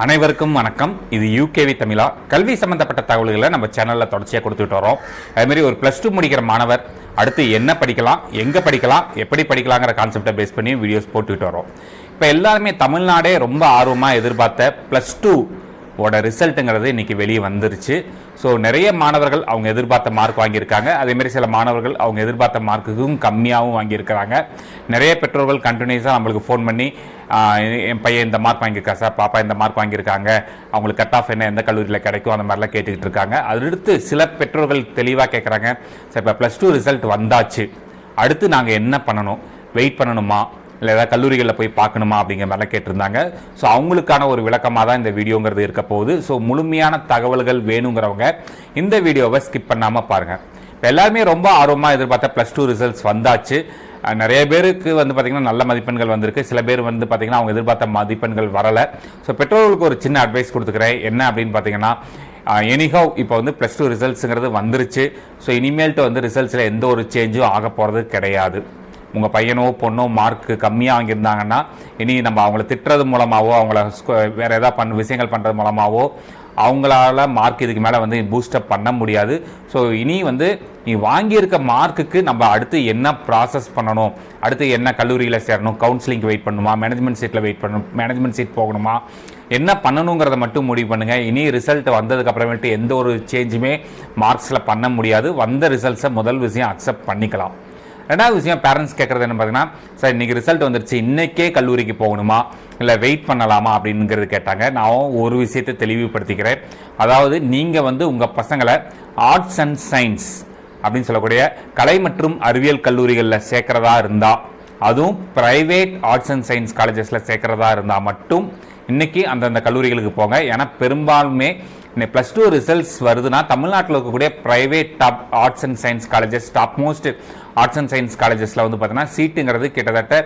அனைவருக்கும் வணக்கம். இது யூகேவி தமிழா. கல்வி சம்பந்தப்பட்ட தகவல்களை நம்ம சேனலில் தொடர்ச்சியாக கொடுத்துட்டு வரோம். அதுமாரி ஒரு +2 முடிக்கிற மாணவர் அடுத்து என்ன படிக்கலாம், எங்கே படிக்கலாம், எப்படி படிக்கலாங்கிற கான்செப்டை பேஸ் பண்ணி வீடியோஸ் போட்டுக்கிட்டு வரோம். இப்போ எல்லாருமே தமிழ்நாடே ரொம்ப ஆர்வமாக எதிர்பார்த்த +2 ஓட ரிசல்ட்டுங்கிறது இன்றைக்கி வெளியே வந்துருச்சு. ஸோ நிறைய மாணவர்கள் அவங்க எதிர்பார்த்த மார்க் வாங்கியிருக்காங்க. அதேமாரி சில மாணவர்கள் அவங்க எதிர்பார்த்த மார்க்குக்கும் கம்மியாகவும் வாங்கியிருக்கிறாங்க. நிறைய பெற்றோர்கள் கண்டினியூஸாக நம்மளுக்கு ஃபோன் பண்ணி என் பையன் இந்த மார்க் வாங்கியிருக்கா சார், பாப்பா இந்த மார்க் வாங்கியிருக்காங்க, அவங்களுக்கு கட் ஆஃப் என்ன, எந்த கல்லூரியில் கிடைக்கும், அந்த மாதிரிலாம் கேட்டுக்கிட்டு இருக்காங்க. அடுத்து சில பெற்றோர்கள் தெளிவாக கேட்குறாங்க, சார் இப்போ +2 ரிசல்ட் வந்தாச்சு, அடுத்து நாங்கள் என்ன பண்ணணும், வெயிட் பண்ணணுமா இல்லை ஏதாவது கல்லூரிகளில் போய் பார்க்கணுமா அப்படிங்கிற மாதிரிலாம் கேட்டிருந்தாங்க. ஸோ அவங்களுக்கான ஒரு விளக்கமாக தான் இந்த வீடியோங்கிறது இருக்க போகுது. ஸோ முழுமையான தகவல்கள் வேணுங்கிறவங்க இந்த வீடியோவை ஸ்கிப் பண்ணாமல் பாருங்கள். இப்போ எல்லாருமே ரொம்ப ஆர்வமாக எதிர்பார்த்த +2 ரிசல்ட்ஸ் வந்தாச்சு. நிறைய பேருக்கு பார்த்திங்கன்னா நல்ல மதிப்பெண்கள் வந்திருக்கு. சில பேர் பார்த்திங்கன்னா அவங்க எதிர்பார்த்த மதிப்பெண்கள் வரலை. ஸோ பெற்றோர்களுக்கு ஒரு சின்ன அட்வைஸ் கொடுத்துக்கிறேன். என்ன அப்படின்னு பார்த்தீங்கன்னா, எனிஹவ் இப்போ +2 ரிசல்ட்ஸுங்கிறது வந்துருச்சு. ஸோ இனிமேல்ட்டு ரிசல்ட்ஸில் எந்த ஒரு சேஞ்சும் ஆக போகிறது கிடையாது. உங்கள் பையனோ பொண்ணோ மார்க் கம்மியாக வாங்கியிருந்தாங்கன்னா இனி நம்ம அவங்கள திட்டுறது மூலமாகவோ அவங்கள வேறு ஏதாவது விஷயங்கள் பண்ணுறது மூலமாகவோ அவங்களால மார்க் இதுக்கு மேலே பூஸ்டப் பண்ண முடியாது. ஸோ இனி நீ வாங்கியிருக்க மார்க்குக்கு நம்ம அடுத்து என்ன ப்ராசஸ் பண்ணணும், அடுத்து என்ன கல்லூரியில் சேரணும், கவுன்சிலிங்க்கு வெயிட் பண்ணணுமா, மேனேஜ்மெண்ட் சீட்டில் வெயிட் பண்ணணும், மேனேஜ்மெண்ட் சீட் போகணுமா, என்ன பண்ணணுங்கிறத மட்டும் முடிவு பண்ணுங்கள். இனி ரிசல்ட் வந்ததுக்கப்புறமேட்டு எந்த ஒரு சேஞ்சுமே மார்க்ஸில் பண்ண முடியாது. வந்த ரிசல்ட்ஸை முதல் விஷயம் அக்செப்ட் பண்ணிக்கலாம். ரெண்டாவது விஷயம் பேரண்ட்ஸ் கேட்குறது என்ன பார்த்தீங்கன்னா, சார் இன்றைக்கி ரிசல்ட் வந்துருச்சு, இன்றைக்கே கல்லூரிக்கு போகணுமா இல்லை வெயிட் பண்ணலாமா அப்படிங்கிறது கேட்டாங்க. நான் ஒரு விஷயத்தை தெளிவுபடுத்திக்கிறேன். அதாவது நீங்கள் உங்கள் பசங்களை ஆர்ட்ஸ் அண்ட் சயின்ஸ் அப்படின்னு சொல்லக்கூடிய கலை மற்றும் அறிவியல் கல்லூரிகளில் சேர்க்குறதா இருந்தால், அதுவும் ப்ரைவேட் ஆர்ட்ஸ் அண்ட் சயின்ஸ் காலேஜஸில் சேர்க்குறதா இருந்தால் மட்டும் இன்றைக்கி அந்தந்த கல்லூரிகளுக்கு போங்க. ஏன்னா பெரும்பாலுமே +2 ரிசல்ட்ஸ் வருதுன்னா தமிழ்நாட்டில் இருக்கக்கூடிய private top arts and science colleges, top most arts and science காலேஜஸில் பார்த்தீங்கன்னா சீட்டுங்கிறது கிட்டத்தட்ட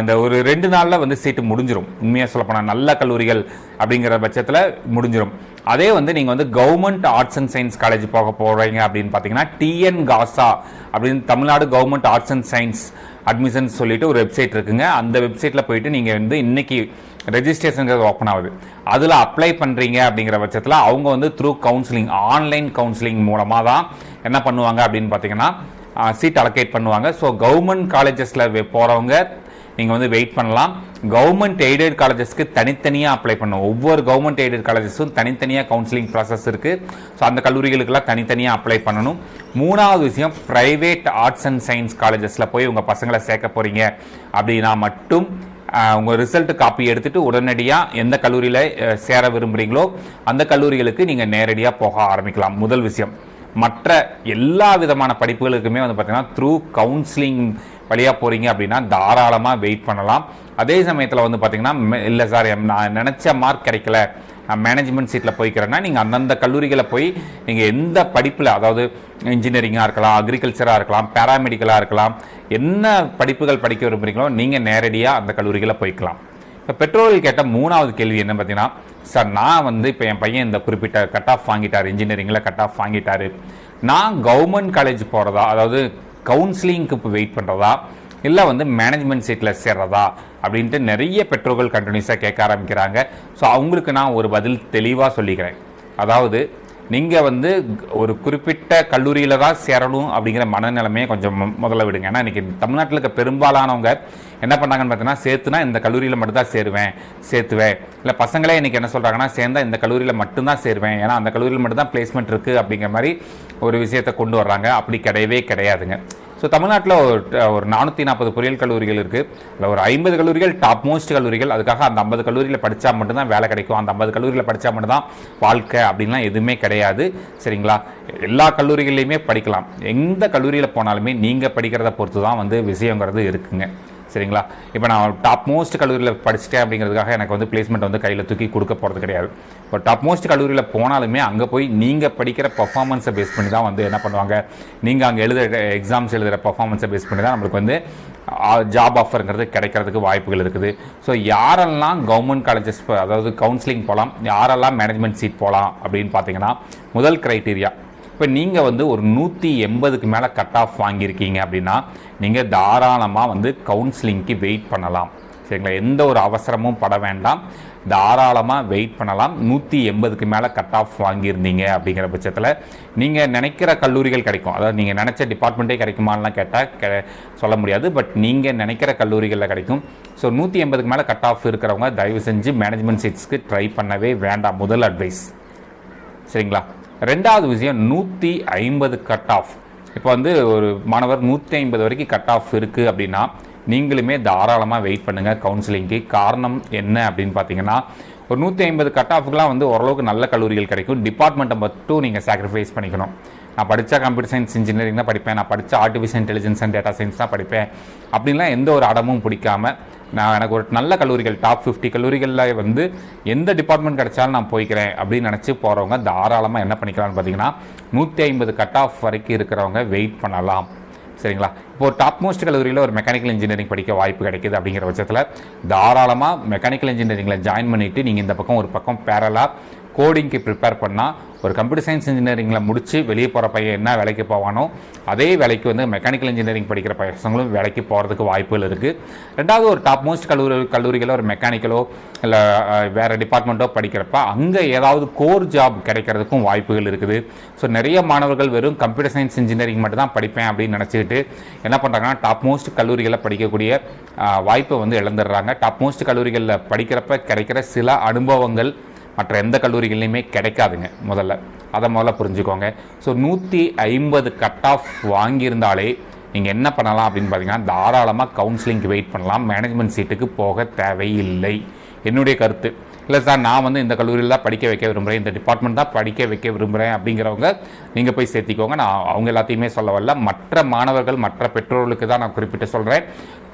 இந்த ஒரு 2 நாளில் சீட்டு முடிஞ்சிடும். உண்மையாக சொல்லப்போனால் நல்ல கல்லூரிகள் அப்படிங்கிற பட்சத்தில் முடிஞ்சிடும். அதே நீங்கள் government arts and science college போக போகிறீங்க அப்படின்னு பார்த்தீங்கன்னா டிஎன் காசா அப்படின்னு Tamil Nadu government arts and science admissions சொல்லிட்டு ஒரு வெப்சைட் இருக்குங்க. அந்த வெப்சைட்டில் போயிட்டு நீங்கள் இன்னைக்கு ரெஜிஸ்ட்ரேஷனுங்கிறது ஓப்பன் ஆகுது. அதில் அப்ளை பண்ணுறீங்க அப்படிங்கிற பட்சத்தில் அவங்க த்ரூ கவுன்சிலிங், ஆன்லைன் கவுன்சிலிங் மூலமாக தான் என்ன பண்ணுவாங்க அப்படின்னு பார்த்தீங்கன்னா சீட் அலோகேட் பண்ணுவாங்க. ஸோ கவர்மெண்ட் காலேஜஸில் போகிறவங்க நீங்கள் வெயிட் பண்ணலாம். கவர்மெண்ட் எய்டட் காலேஜஸ்க்கு தனித்தனியாக அப்ளை பண்ணணும். ஒவ்வொரு கவர்மெண்ட் எய்டட் காலேஜஸும் தனித்தனியாக கவுன்சிலிங் ப்ராசஸ் இருக்குது. ஸோ அந்த கல்லூரிகளுக்கெல்லாம் தனித்தனியாக அப்ளை பண்ணணும். மூணாவது விஷயம், ப்ரைவேட் ஆர்ட்ஸ் அண்ட் சயின்ஸ் காலேஜஸில் போய் உங்கள் பசங்களை சேர்க்க போகிறீங்க அப்படின்னா மட்டும் உங்கள் ரிசல்ட் காப்பி எடுத்துகிட்டு உடனடியாக எந்த கல்லூரியில் சேர விரும்புகிறீங்களோ அந்த கல்லூரிகளுக்கு நீங்கள் நேரடியாக போக ஆரம்பிக்கலாம். முதல் விஷயம். மற்ற எல்லா விதமான படிப்புகளுக்குமே பார்த்தீங்கன்னா த்ரூ கவுன்சிலிங் வழியாக போகிறீங்க அப்படின்னா தாராளமாக வெயிட் பண்ணலாம். அதே சமயத்தில் பார்த்தீங்கன்னா இல்லை சார் நான் நினச்ச மார்க் கிடைக்கல, நான் மேனேஜ்மெண்ட் சீட்டில் போய்க்கிறேன்னா நீங்கள் அந்தந்த கல்லூரிகளை போய் நீங்கள் எந்த படிப்பில், அதாவது இன்ஜினியரிங்காக இருக்கலாம், அக்ரிகல்ச்சராக இருக்கலாம், பேராமெடிக்கலாக இருக்கலாம், என்ன படிப்புகள் படிக்க விரும்புகிறீங்களோ நீங்கள் நேரடியாக அந்த கல்லூரிகளை போய்க்கலாம். இப்போ பெற்றோர்கள் கேட்ட மூணாவது கேள்வி என்ன பார்த்தீங்கன்னா, சார் நான் இப்போ என் பையன் இந்த குறிப்பிட்ட கட் ஆஃப் வாங்கிட்டார், இன்ஜினியரிங்கில் கட் ஆஃப் வாங்கிட்டார், நான் கவர்மெண்ட் காலேஜ் போகிறதா, அதாவது கவுன்சிலிங்க்கு இப்போ வெயிட் பண்ணுறதா, இல்லை மேனேஜ்மெண்ட் சீட்டில் சேர்றதா அப்படின்ட்டு நிறைய பெற்றோர்கள் கண்டினியூஸாக கேட்க ஆரம்பிக்கிறாங்க. ஸோ அவங்களுக்கு நான் ஒரு பதில் தெளிவாக சொல்லிக்கிறேன். அதாவது நீங்கள் ஒரு குறிப்பிட்ட கல்லூரியில் தான் சேரணும் அப்படிங்கிற மனநிலைமையை கொஞ்சம் முதல்ல விடுங்க. ஏன்னா இன்றைக்கி தமிழ்நாட்டில் இருக்க பெரும்பாலானவங்க என்ன பண்ணாங்கன்னு பார்த்தீங்கன்னா, சேர்த்துனா இந்த கல்லூரியில் மட்டும்தான் சேர்த்துவேன், இல்லை பசங்களே இன்றைக்கி என்ன சொல்கிறாங்கன்னா, சேர்ந்தால் இந்த கல்லூரியில் மட்டும்தான் சேருவேன், ஏன்னா அந்த கல்லூரியில் மட்டும்தான் பிளேஸ்மெண்ட் இருக்குது அப்படிங்கிற மாதிரி ஒரு விஷயத்தை கொண்டு வர்றாங்க. அப்படி கிடையவே கிடையாதுங்க. ஸோ தமிழ்நாட்டில் ஒரு 440 பொறியியல் கல்லூரிகள் இருக்குது. இல்லை ஒரு 50 கல்லூரிகள் டாப் மோஸ்ட் கல்லூரிகள். அதுக்காக அந்த 50 கல்லூரியில் படித்தா மட்டும்தான் வேலை கிடைக்கும், அந்த 50 கல்லூரியில் படித்தா மட்டும்தான் வாழ்க்கை அப்படின்லாம் எதுவுமே கிடையாது. சரிங்களா? எல்லா கல்லூரிகள்லையுமே படிக்கலாம். எந்த கல்லூரியில் போனாலுமே நீங்கள் படிக்கிறத பொறுத்து தான் விஷயங்கிறது இருக்குங்க. சரிங்களா? இப்போ நான் டாப் மோஸ்ட் கல்லூரியில் படிச்சுட்டேன் அப்படிங்கிறதுக்காக எனக்கு பிளேஸ்மெண்ட் கையில் தூக்கி கொடுக்க போகிறது கிடையாது. இப்போ டாப் மோஸ்ட் கல்லூரியில் போனாலுமே அங்கே போய் நீங்கள் படிக்கிற பர்ஃபார்மன்ஸை பேஸ் பண்ணி தான் என்ன பண்ணுவாங்க, நீங்கள் அங்கே எக்ஸாம்ஸ் எழுதுகிற பர்ஃபார்மன்ஸை பேஸ் பண்ணி தான் நம்மளுக்கு ஜாப் ஆஃபருங்கிறது கிடைக்கிறதுக்கு வாய்ப்புகள் இருக்குது. ஸோ யாரெல்லாம் கவர்மெண்ட் காலேஜஸ், அதாவது கவுன்சிலிங் போகலாம், யாரெல்லாம் மேனேஜ்மெண்ட் சீட் போகலாம் அப்படின்னு பார்த்தீங்கன்னா, முதல் க்ரைட்டீரியா, இப்போ நீங்கள் ஒரு 180க்கு மேலே கட் ஆஃப் வாங்கியிருக்கீங்க அப்படின்னா நீங்கள் தாராளமாக கவுன்சிலிங்க்கு வெயிட் பண்ணலாம். சரிங்களா. எந்த ஒரு அவசரமும் பட வேண்டாம், தாராளமாக வெயிட் பண்ணலாம். 180க்கு மேலே கட் ஆஃப் வாங்கியிருந்தீங்க அப்படிங்கிற பட்சத்தில் நீங்கள் நினைக்கிற கல்லூரிகள் கிடைக்கும். அதாவது நீங்கள் நினச்ச டிபார்ட்மெண்ட்டே கிடைக்குமான்லாம் கேட்டால் சொல்ல முடியாது, பட் நீங்கள் நினைக்கிற கல்லூரிகளில் கிடைக்கும். ஸோ 180க்கு மேலே கட் ஆஃப் இருக்கிறவங்க தயவு செஞ்சு மேனேஜ்மெண்ட் சீட்ஸ்க்கு ட்ரை பண்ணவே வேண்டாம், முதல் அட்வைஸ். சரிங்களா. ரெண்டாவது விஷயம், 150 கட் ஆஃப். இப்போ வந்து ஒரு மாணவர் 150 வரைக்கும் கட் ஆஃப் இருக்குது அப்படின்னா நீங்களுமே தாராளமாக வெயிட் பண்ணுங்கள் கவுன்சிலிங்க்கு. காரணம் என்ன அப்படின்னு பார்த்தீங்கன்னா, ஒரு 150 கட் ஆஃபுக்கெலாம் வந்து ஓரளவுக்கு நல்ல கல்லூரிகள் கிடைக்கும். டிபார்ட்மெண்ட்டை மட்டும் நீங்கள் சாக்ரிஃபைஸ் பண்ணிக்கணும். நான் படித்தா கம்ப்யூட்டர் சயின்ஸ் இன்ஜினியரிங் தான் படிப்பேன், நான் படித்தா artificial intelligence and data science தான் படிப்பேன் அப்படின்லாம் எந்த ஒரு அடமும் பிடிக்காமல், நான் எனக்கு ஒரு நல்ல கல்லூரிகள் டாப் 50 கல்லூரிகளில் வந்து எந்த டிபார்ட்மெண்ட் கிடைச்சாலும் நான் போய்க்கிறேன் அப்படின்னு நினச்சி போகிறவங்க தாராளமாக என்ன பண்ணிக்கலாம்னு பார்த்தீங்கன்னா 150 கட் ஆஃப் வரைக்கும் இருக்கிறவங்க வெயிட் பண்ணலாம். சரிங்களா. இப்போ ஒரு டாப் மோஸ்ட் கல்லூரியில் ஒரு மெக்கானிக்கல் இன்ஜினியரிங் படிக்க வாய்ப்பு கிடைக்குது அப்படிங்கிற பட்சத்தில் தாராளமாக மெக்கானிக்கல் இன்ஜினியரிங்கில் ஜாயின் பண்ணிவிட்டு நீங்கள் இந்த பக்கம் ஒரு பக்கம் பேரலாக கோடிங்க்கு ப்ரிப்பேர் பண்ணால் ஒரு கம்ப்யூட்டர் சயின்ஸ் இன்ஜினியரிங்கில் முடித்து வெளியே போகிற பையன் என்ன வேலைக்கு போவானோ அதே வேலைக்கு வந்து மெக்கானிக்கல் இன்ஜினியரிங் படிக்கிற பசங்களும் வேலைக்கு போகிறதுக்கு வாய்ப்புகள் இருக்குது. ரெண்டாவது, ஒரு டாப் மோஸ்ட் கல்லூரிகளில் ஒரு மெக்கானிக்கலோ இல்லை வேறு டிபார்ட்மெண்ட்டோ படிக்கிறப்ப அங்கே ஏதாவது கோர் ஜாப் கிடைக்கிறதுக்கும் வாய்ப்புகள் இருக்குது. ஸோ நிறைய மாணவர்கள் வெறும் கம்ப்யூட்டர் சயின்ஸ் இன்ஜினியரிங் மட்டும் தான் படிப்பேன் அப்படின்னு நினச்சிக்கிட்டு என்ன பண்ணுறாங்கன்னா டாப் மோஸ்ட் கல்லூரிகளில் படிக்கக்கூடிய வாய்ப்பை வந்து இழந்துடுறாங்க. டாப் மோஸ்ட் கல்லூரிகளில் படிக்கிறப்ப கிடைக்கிற சில அனுபவங்கள் மற்ற எந்த கல்லூரிகள்லையுமே கிடைக்காதுங்க. முதல்ல புரிஞ்சுக்கோங்க. ஸோ 150 கட் ஆஃப் வாங்கியிருந்தாலே நீங்கள் என்ன பண்ணலாம் அப்படின்னு பார்த்தீங்கன்னா தாராளமாக கவுன்சிலிங்க்கு வெயிட் பண்ணலாம், மேனேஜ்மெண்ட் சீட்டுக்கு போக தேவையில்லை. என்னுடைய கருத்து. இல்லை சார், நான் வந்து இந்த கல்லூரியில் தான் படிக்க வைக்க விரும்புகிறேன், இந்த டிபார்ட்மெண்ட் தான் படிக்க வைக்க விரும்புகிறேன் அப்படிங்கிறவங்க நீங்கள் போய் சேர்த்திக்கோங்க. நான் அவங்க எல்லாத்தையுமே சொல்ல வரல, மற்ற மாணவர்கள் மற்ற பெற்றோர்களுக்கு தான் நான் குறிப்பிட்டு சொல்கிறேன்.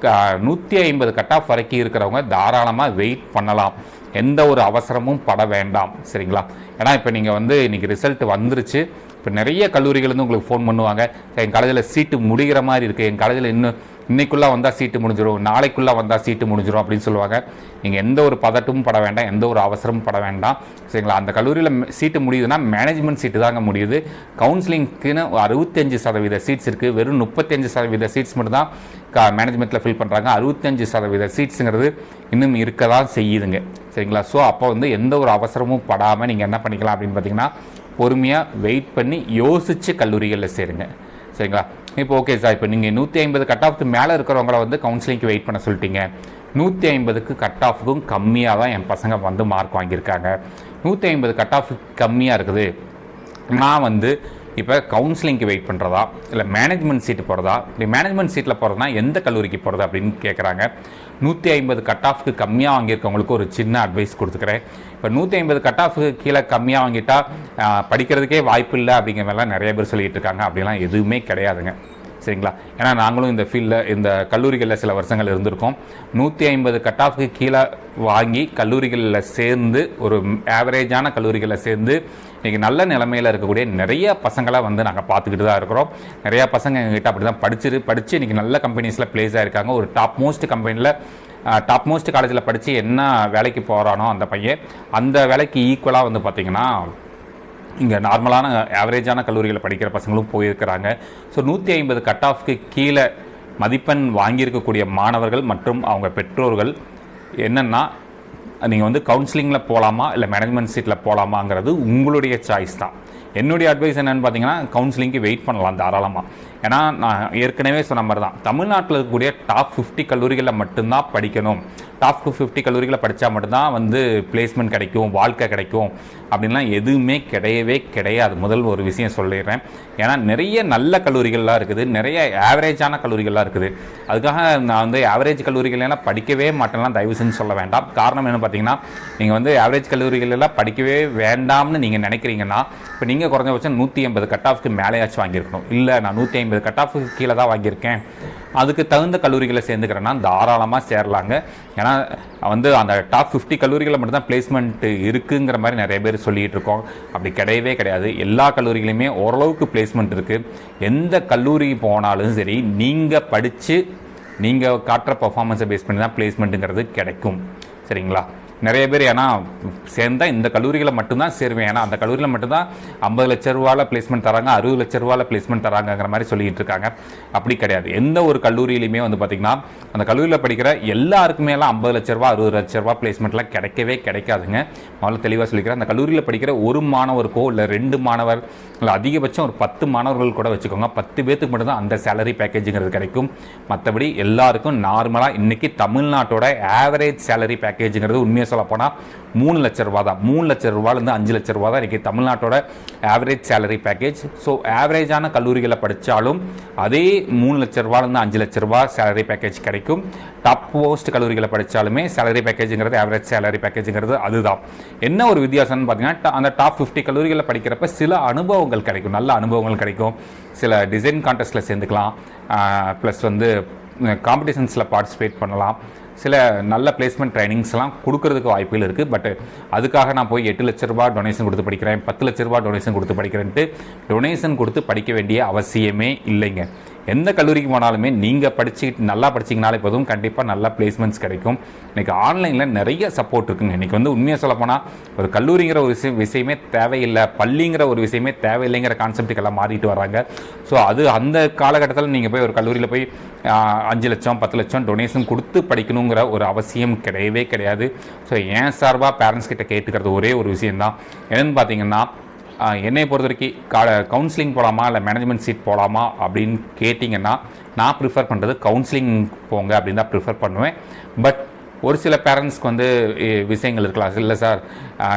150 கட் ஆஃப் வரைக்கும் இருக்கிறவங்க தாராளமாக வெயிட் பண்ணலாம், எந்த ஒரு அவசரமும் பட வேண்டாம். சரிங்களா. ஏன்னா இப்போ நீங்கள் வந்து இன்றைக்கி ரிசல்ட் வந்துருச்சு, இப்போ நிறைய கல்லூரிகள் வந்து உங்களுக்கு ஃபோன் பண்ணுவாங்க, என் காலேஜில் சீட்டு முடிகிற மாதிரி இருக்குது, என் காலேஜில் இன்னைக்குள்ளே வந்தால் சீட்டு முடிஞ்சிடும், நாளைக்குள்ளே வந்தால் சீட்டு முடிஞ்சிடும் அப்படின்னு சொல்லுவாங்க. நீங்கள் எந்த ஒரு பதட்டமும் பட வேண்டாம், எந்த ஒரு அவசரமும் பட வேண்டாம். சரிங்களா. அந்த கல்லூரியில் சீட்டு முடியுதுன்னா மேனேஜ்மெண்ட் சீட்டு தாங்க முடியுது. கவுன்சிலிங்க்குன்னு 65% சீட்ஸ் இருக்குது, வெறும் 35% சீட்ஸ் மட்டும் தான் மேனேஜ்மெண்ட்டில் ஃபில் பண்ணுறாங்க. 65% சீட்ஸுங்கிறது இன்னும் இருக்க தான் செய்யுதுங்க. சரிங்களா. ஸோ அப்போ வந்து எந்த ஒரு அவசரமும் படாமல் நீங்கள் என்ன பண்ணிக்கலாம் அப்படின்னு பார்த்தீங்கன்னா பொறுமையாக வெயிட் பண்ணி யோசித்து கல்லூரிகளில் சேருங்க. சரிங்களா. இப்போ ஓகே சார், இப்போ நீங்கள் 150 கட் ஆஃப்க்கு மேலே இருக்கிறவங்கள வந்து கவுன்சிலிங்க்கு வெயிட் பண்ண சொல்லிட்டீங்க. 150க்கு கட் ஆஃபுக்கும் கம்மியாக தான் என் பசங்க வந்து மார்க் வாங்கியிருக்காங்க, 150 கட் ஆஃபுக்கு கம்மியாக இருக்குது, நான் வந்து இப்போ கவுன்சிலிங்க்கு வெயிட் பண்ணுறதா இல்லை மேனேஜ்மெண்ட் சீட்டு போகிறதா, இப்படி மேனேஜ்மெண்ட் சீட்டில் போகிறதுனா எந்த கல்லூரிக்கு போகிறது அப்படின்னு கேட்குறாங்க. 150 கட் ஆஃப்க்கு கம்மியாக வாங்கியிருக்கவங்களுக்கு ஒரு சின்ன அட்வைஸ் கொடுத்துக்கிறேன். இப்போ 150 கட் ஆஃபுக்கு கீழே கம்மியாக வாங்கிட்டா படிக்கிறதுக்கே வாய்ப்பு இல்லை அப்படிங்கிற மாதிரிலாம் நிறைய பேர் சொல்லிகிட்டு இருக்காங்க. அப்படிலாம் எதுவுமே கிடையாதுங்க. சரிங்களா. ஏன்னா நாங்களும் இந்த ஃபீல்டில் இந்த கல்லூரிகளில் சில வருஷங்கள் இருந்திருக்கோம். 150 கட் ஆஃப்க்கு கீழே வாங்கி கல்லூரிகளில் சேர்ந்து ஒரு ஆவரேஜான கல்லூரிகளில் சேர்ந்து இன்றைக்கி நல்ல நிலைமையில் இருக்கக்கூடிய நிறைய பசங்களை வந்து நாங்கள் பார்த்துக்கிட்டு தான் இருக்கிறோம். நிறையா பசங்க எங்ககிட்ட அப்படி தான் படித்து இன்றைக்கி நல்ல கம்பெனிஸில் ப்ளேஸ் ஆகிருக்காங்க. ஒரு டாப் மோஸ்ட் கம்பெனியில் டாப் மோஸ்ட் காலேஜில் படித்து என்ன வேலைக்கு போகிறானோ அந்த பையன் அந்த வேலைக்கு ஈக்குவலாக வந்து பார்த்திங்கன்னா இங்கே நார்மலான ஆவரேஜான கல்லூரிகளை படிக்கிற பசங்களும் போயிருக்கிறாங்க. ஸோ 150 கட் ஆஃப்க்கு கீழே மதிப்பெண் வாங்கியிருக்கக்கூடிய மாணவர்கள் மற்றும் அவங்க பெற்றோர்கள் என்னென்னா நீங்கள் வந்து கவுன்சிலிங்கில் போகலாமா இல்லை மேனேஜ்மெண்ட் சீட்டில் போகலாமாங்கிறது உங்களுடைய சாய்ஸ் தான். என்னுடைய அட்வைஸ் என்னென்னு பார்த்தீங்கன்னா கவுன்சிலிங்க்கு வெயிட் பண்ணலாம் தாராளமாக. ஏன்னா நான் ஏற்கனவே சொன்ன மாதிரி தான் தமிழ்நாட்டில் இருக்கக்கூடிய டாப் 50 கல்லூரிகளில் மட்டும்தான் படிக்கணும், டாப் 50 கல்லூரிகளை படித்தா மட்டும்தான் வந்து பிளேஸ்மெண்ட் கிடைக்கும், வாழ்க்கை கிடைக்கும் அப்படின்லாம் எதுவுமே கிடையவே கிடையாது. முதல் ஒரு விஷயம் சொல்லிடுறேன். ஏன்னா நிறைய நல்ல கல்லூரிகள்லாம் இருக்குது, நிறைய ஆவரேஜான கல்லூரிகள்லாம் இருக்குது. அதுக்காக நான் வந்து ஆவரேஜ் கல்லூரிகளெல்லாம் படிக்கவே மாட்டேன்லாம் தயவு செஞ்சு சொல்ல வேண்டாம். காரணம் என்ன பார்த்தீங்கன்னா நீங்கள் வந்து ஆவரேஜ் கல்லூரிகளெல்லாம் படிக்கவே வேண்டாம்னு நீங்கள் நினைக்கிறீங்கன்னா இப்போ நீங்கள் குறைஞ்சபட்சம் 150 கட் ஆஃப்க்கு மேலேயாச்சும் வாங்கியிருக்கணும். இல்லை நான் 150 கட் ஆஃப்க்கு கீழே தான் வாங்கியிருக்கேன், அதுக்கு தகுந்த கல்லூரிகளை சேர்ந்துக்கிறேன்னா தாராளமாக சேரலாங்க. ஏன்னா வந்து அந்த டாப் 50 கல்லூரிகளில் மட்டும்தான் பிளேஸ்மெண்ட் இருக்குங்கிற மாதிரி நிறைய பேர் சொல்லிகிட்டு இருக்கோம். அப்படி கிடையவே கிடையாது. எல்லா கல்லூரிகளையுமே ஓரளவுக்கு பிளேஸ்மெண்ட் இருக்குது. எந்த கல்லூரி போனாலும் சரி நீங்கள் படித்து நீங்கள் காட்டுற பர்ஃபார்மன்ஸை பேஸ் பண்ணி தான் பிளேஸ்மெண்ட்டுங்கிறது கிடைக்கும். சரிங்களா. நிறைய பேர் ஏன்னா சேர்ந்தால் இந்த கல்லூரிகளை மட்டும்தான் சேருவேன், ஏன்னா அந்த கல்லூரியில் மட்டும்தான் 50 லட்ச ரூபாவில் பிளேஸ்மெண்ட் தராங்க, 60 லட்ச ரூபாவில் பிளேஸ்மெண்ட் தராங்கிற மாதிரி சொல்லிட்டு இருக்காங்க. அப்படி கிடையாது. எந்த ஒரு கல்லூரியிலையுமே வந்து பார்த்தீங்கன்னா அந்த கல்லூரியில் படிக்கிற எல்லாருக்குமே எல்லாம் 50 லட்ச ரூபா 60 லட்ச ரூபா பிளேஸ்மெண்ட்லாம் கிடைக்கவே கிடைக்காதுங்க. முதல்ல தெளிவாக சொல்லிக்கிறேன். அந்த கல்லூரியில் படிக்கிற ஒரு மாணவருக்கோ இல்லை 2 மாணவர் இல்லை அதிகபட்சம் ஒரு 10 மாணவர்கள் கூட வச்சுக்கோங்க, 10 பேத்துக்கு மட்டும்தான் அந்த சேலரி பேக்கேஜுங்கிறது கிடைக்கும். மற்றபடி எல்லாருக்கும் நார்மலாக இன்றைக்கி தமிழ்நாட்டோட ஆவரேஜ் சேலரி பேக்கேஜுங்கிறது உண்மையாக சொல்லப்போனால் 3 லட்ச ரூபா தான். 3 லட்ச ரூபாலேருந்து 5 லட்ச ரூபா தான் இன்றைக்கி தமிழ்நாட்டோட ஆவரேஜ் சேலரி பேக்கேஜ். ஸோ ஆவரேஜான கல்லூரிகளை படித்தாலும் அதே 3 லட்ச ரூபாலேருந்து 5 லட்ச ரூபா சேலரி பேக்கேஜ் கிடைக்கும். டாப் போஸ்ட் கல்லூரிகளை படித்தாலுமே சேலரி பேக்கேஜுங்கிறது ஆவரேஜ் சேலரி பேக்கேஜுங்கிறது அதுதான். என்ன ஒரு வித்தியாசம்னு பார்த்தீங்கன்னா அந்த டாப் 50 கல்லூரிகளில் படிக்கிறப்ப சில அனுபவங்கள் கிடைக்கும், நல்ல அனுபவங்கள் கிடைக்கும். சில டிசைன் கான்டெஸ்ட்டில் சேர்ந்துக்கலாம், ப்ளஸ் வந்து காம்படிஷன்ஸில் பார்ட்டிசிபேட் பண்ணலாம். சில நல்ல பிளேஸ்மெண்ட் ட்ரைனிங்ஸ்லாம் கொடுக்கறதுக்கு வாய்ப்புகள் இருக்குது. பட் அதுக்காக நான் போய் 8 லட்ச ரூபா டொனேஷன் கொடுத்து படிக்கிறேன், 10 லட்ச ரூபா டொனேஷன் கொடுத்து படிக்கிறேன்ட்டு டொனேஷன் கொடுத்து படிக்க வேண்டிய அவசியமே இல்லைங்க. எந்த கல்லூரிக்கு போனாலுமே நீங்கள் நல்லா படிச்சிங்கனாலே போதும், கண்டிப்பாக நல்லா பிளேஸ்மெண்ட்ஸ் கிடைக்கும். இன்றைக்கி ஆன்லைனில் நிறைய சப்போர்ட் இருக்குங்க. இன்றைக்கி வந்து உண்மையாக சொல்லப்போனால் ஒரு கல்லூரிங்கிற ஒரு விஷயமே தேவையில்லை, பள்ளிங்கிற ஒரு விஷயமே தேவையில்லைங்கிற கான்செப்டுக்கெல்லாம் மாறிட்டு வராங்க. ஸோ அது அந்த காலகட்டத்தில் நீங்கள் போய் ஒரு கல்லூரியில் போய் 5 லட்சம் 10 லட்சம் டொனேஷன் கொடுத்து படிக்கணுங்கிற ஒரு அவசியம் கிடையவே கிடையாது. ஸோ ஏன் சார்பாக பேரண்ட்ஸ் கிட்ட கேட்டுக்கிறது ஒரே ஒரு விஷயந்தான். என்னென்னு பார்த்தீங்கன்னா என்னை பொறுத்த வரைக்கும் கவுன்சிலிங் போகலாமா இல்லை மேனேஜ்மெண்ட் சீட் போகலாமா அப்படின்னு கேட்டிங்கன்னா நான் ப்ரிஃபர் பண்ணுறது கவுன்சிலிங் போங்க அப்படின்னு தான் ப்ரிஃபர் பண்ணுவேன். பட் ஒரு சில பேரண்ட்ஸ்க்கு வந்து விஷயங்கள் இருக்கலாம், இல்லை சார்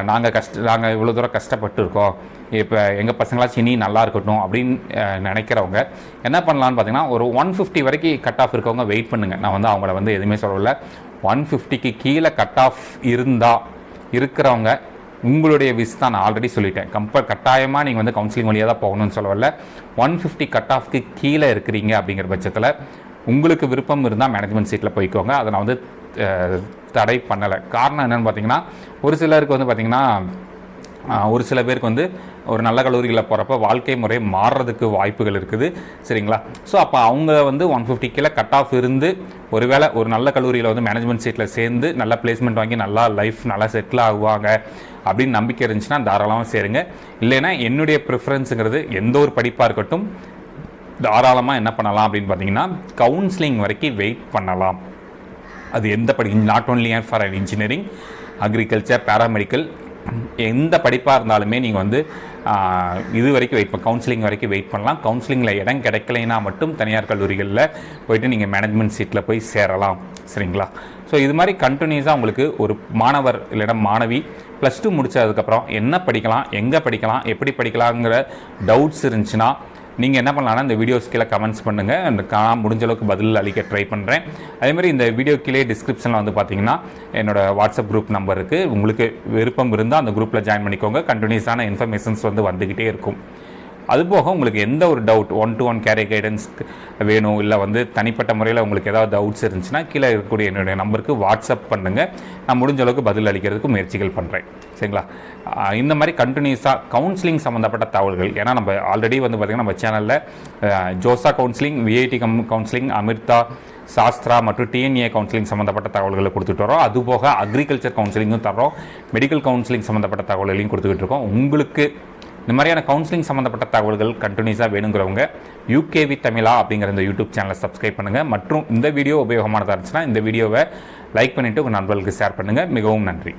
நாங்கள் இவ்வளோ தூரம் கஷ்டப்பட்டு இருக்கோம், இப்போ எங்கள் பசங்களாச்சும் இனி நல்லா இருக்கட்டும் அப்படின்னு நினைக்கிறவங்க என்ன பண்ணலான்னு பார்த்தீங்கன்னா ஒரு 150 வரைக்கும் கட் ஆஃப் இருக்கவங்க வெயிட் பண்ணுங்கள். நான் வந்து அவங்கள வந்து எதுவுமே சொல்லலை. 150க்கு கீழே கட் ஆஃப் இருக்கிறவங்க உங்களுடைய விஷ் தான். நான் ஆல்ரெடி சொல்லிட்டேன், கட்டாயமாக நீங்கள் வந்து கவுன்சிலிங் வழியாக தான் போகணும்னு சொல்லவில்லை. 150 கட் ஆஃப்க்கு கீழே இருக்கிறீங்க அப்படிங்கிற பட்சத்தில் உங்களுக்கு விருப்பம் இருந்தால் மேனேஜ்மெண்ட் சீட்டில் போய்க்கோங்க. அதை நான் வந்து தடை பண்ணலை. காரணம் என்னென்னு பார்த்தீங்கன்னா ஒரு சிலருக்கு வந்து பார்த்திங்கன்னா ஒரு சில பேருக்கு வந்து ஒரு நல்ல கல்லூரிகளில் போகிறப்ப வாழ்க்கை முறை மாறுறதுக்கு வாய்ப்புகள் இருக்குது, சரிங்களா? ஸோ அப்போ அவங்க வந்து 150 கீழே கட் ஆஃப் இருந்து ஒருவேளை ஒரு நல்ல கல்லூரியில் வந்து மேனேஜ்மெண்ட் சீட்டில் சேர்ந்து நல்ல பிளேஸ்மெண்ட் வாங்கி நல்லா லைஃப் நல்லா செட்டில் ஆகுவாங்க அப்படின்னு நம்பிக்கை இருந்துச்சுன்னா தாராளமாக சேருங்க. இல்லைன்னா என்னுடைய ப்ரிஃபரன்ஸுங்கிறது எந்த ஒரு படிப்பாக இருக்கட்டும் தாராளமாக என்ன பண்ணலாம் அப்படின்னு பார்த்தீங்கன்னா கவுன்சிலிங் வரைக்கும் வெயிட் பண்ணலாம். அது எந்த not only for an engineering, agriculture, paramedical, எந்த படிப்பாக இருந்தாலுமே நீங்கள் வந்து இது வரைக்கும் கவுன்சிலிங் வரைக்கும் வெயிட் பண்ணலாம். கவுன்சிலிங்கில் இடம் கிடைக்கலைன்னா மட்டும் தனியார் கல்லூரிகளில் போய்ட்டு நீங்கள் மேனேஜ்மெண்ட் சீட்டில் போய் சேரலாம், சரிங்களா? ஸோ இது மாதிரி கண்டினியூஸாக உங்களுக்கு ஒரு மாணவர் இல்லைன்னா மாணவி +2 முடித்ததுக்கப்புறம் என்ன படிக்கலாம், எங்கே படிக்கலாம், எப்படி படிக்கலாங்கிற டவுட்ஸ் இருந்துச்சுன்னா நீங்கள் என்ன பண்ணலாம்னா இந்த வீடியோஸ் கீழே கமெண்ட்ஸ் பண்ணுங்கள். நான் முடிஞ்ச அளவுக்கு பதில் அளிக்க ட்ரை பண்ணுறேன். அதேமாதிரி இந்த வீடியோ கீழே டிஸ்கிரிப்ஷனில் வந்து பார்த்தீங்கன்னா என்னோடய வாட்ஸ்அப் குரூப் நம்பர் இருக்குது. உங்களுக்கு விருப்பம் இருந்தால் அந்த குரூப்பில் ஜாயின் பண்ணிக்கோங்க. கண்டினியூஸான இன்ஃபர்மேஷன்ஸ் வந்து வந்துக்கிட்டே இருக்கும். அதுபோக உங்களுக்கு எந்த ஒரு டவுட் 1-to-1 கேரியர் கைடன்ஸ் வேணும், இல்லை வந்து தனிப்பட்ட முறையில் உங்களுக்கு ஏதாவது டவுட்ஸ் இருந்துச்சுன்னா கீழே இருக்கக்கூடிய என்னுடைய நம்பருக்கு வாட்ஸ்அப் பண்ணுங்கள். நான் முடிஞ்ச அளவுக்கு பதில் அளிக்கிறதுக்கு முயற்சிகள் பண்ணுறேன், சரிங்களா? இந்த மாதிரி கண்டினியூஸாக கவுன்சிலிங் சம்மந்தப்பட்ட தகவல்கள், ஏன்னா நம்ம ஆல்ரெடி வந்து பார்த்திங்கன்னா நம்ம சேனலில் JoSAA counselling, VIT counselling, Amrita, Sastra மற்றும் டிஎன்ஏ கவுன்சிலிங் சம்மந்தப்பட்ட தகவல்களை கொடுத்துட்டு வரோம். அதுபோக அக்ரிகல்ச்சர் கவுன்சிலிங்கும் தரோம், மெடிக்கல் கவுன்சிலிங் சம்மந்தப்பட்ட தகவல்களையும் கொடுத்துக்கிட்டு இருக்கோம். உங்களுக்கு இந்த மாதிரியான கவுன்சிலிங் சம்மந்தப்பட்ட தகவல்கள் கண்டினியூஸாக வேணுங்கிறவங்க யூகேவி தமிழா அப்படிங்கிற இந்த யூடியூப் சேனலை சப்ஸ்கிரைப் பண்ணுங்கள். மற்றும் இந்த வீடியோ உபயோகமானதாக இருந்துச்சுன்னா இந்த வீடியோவை லைக் பண்ணிவிட்டு உங்கள் நண்பர்களுக்கு ஷேர் பண்ணுங்கள். மிகவும் நன்றி.